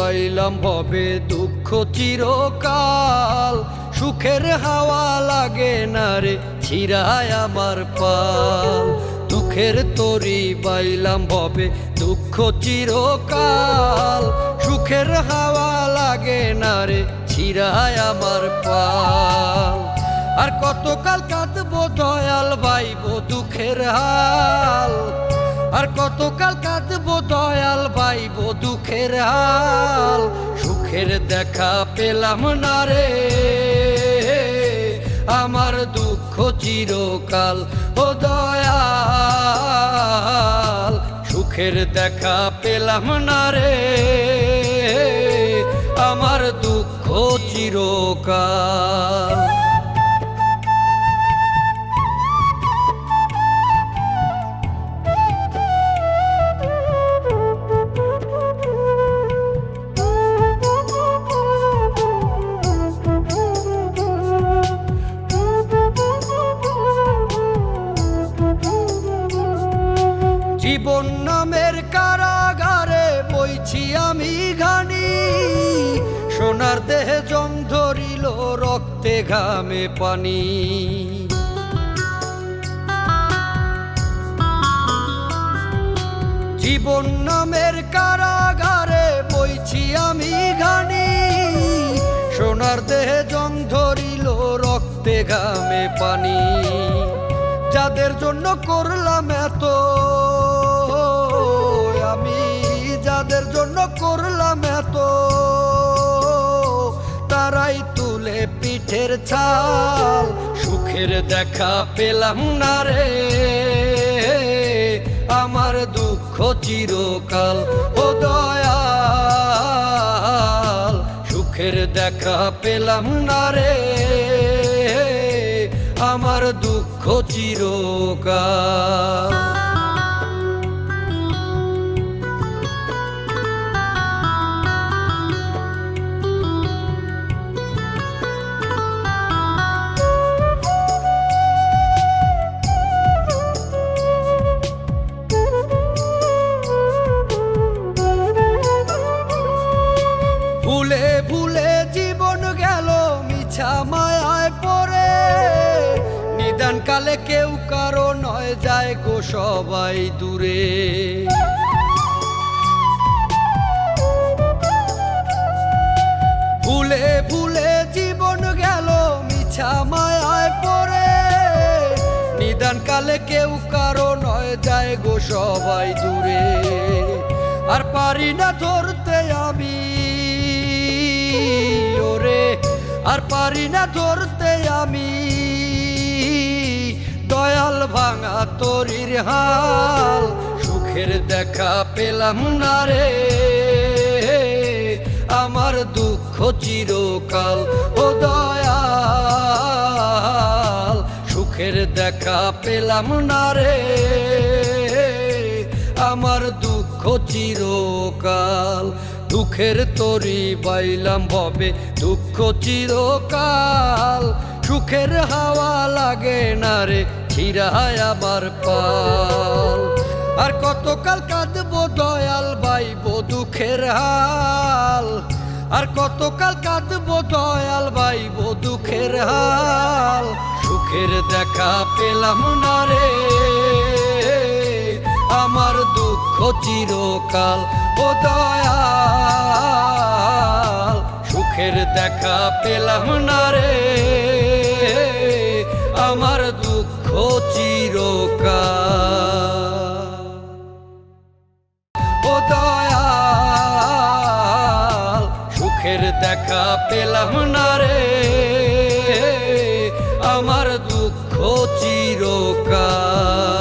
বাইলাম ভবে দুঃখ চিরকাল, সুখের হাওয়া লাগে না রে ছিড়ায় আমার পাল। দুঃখের তরি বাইলাম ভবে দুঃখ চিরকাল, সুখের হাওয়া লাগে না রে ছিড়ায় আমার পাল। আর কতকাল কাঁদবো দয়াল ভাইবো দুঃখের হাল, আর কতকাল কাঁদবো দয়াল ভাইবো দুঃখের হাল। সুখের দেখা পেলাম না রে আমার দুঃখ চিরকাল, ও দয়াল সুখের দেখা পেলাম না রে আমার দুঃখ চিরকাল। জীবন নামের কারাগারে বইছি আমি ঘানি, সোনার দেহে জং ধরিল রক্তে ঘামে পানি। জীবন নামের কারাগারে বইছি আমি ঘানি, সোনার দেহে জং ধরিল রক্তে ঘামে পানি। যাদের জন্য করলাম এত আমি, যাদের জন্য করলাম এত, তারাই তুলে পিঠের ছাল। সুখের দেখা পেলাম না রে আমার দুঃখ চিরকাল, ও দয়াল সুখের দেখা পেলাম না রে আমার দুঃখ চিরকাল। ভুলে ভুলে জীবন গেল মিছা মায়ায় পড়ে, নিদান কালে কেউ কারো নয় যায় গো সবাই দূরে। ভুলে ভুলে জীবন গেল মিছা মায়ায় পড়ে, নিদান কালে কেউ কারো নয় যায় গো সবাই দূরে। আর পারি না ধরতে আমি ওরে, আর পারি না ধরতে আমি দয়াল ভাঙা তরির হাল। সুখের দেখা পেলাম না রে আমার দুঃখ চিরকাল, ও দয়াল সুখের দেখা পেলাম না রে আমার দুঃখ চিরকাল। দুঃখের তরি বাইলাম ভবে দুঃখ চিরকাল, সুখের হাওয়া লাগে না রে ছিড়ায় আমার পাল। আর কতকাল কাঁদবো দয়াল ভাইবো দুঃখের হাল, আর কতকাল কাঁদবো দয়াল ভাইবো দুঃখের হাল। সুখের দেখা পেলাম না রে আমার দুঃখ চিরকাল, ও দয়াল সুখের দেখা পেলাম না রে আমার দুঃখ চিরকাল, ও দয়াল সুখের দেখা পেলাম না রে আমার দুঃখ চিরকাল।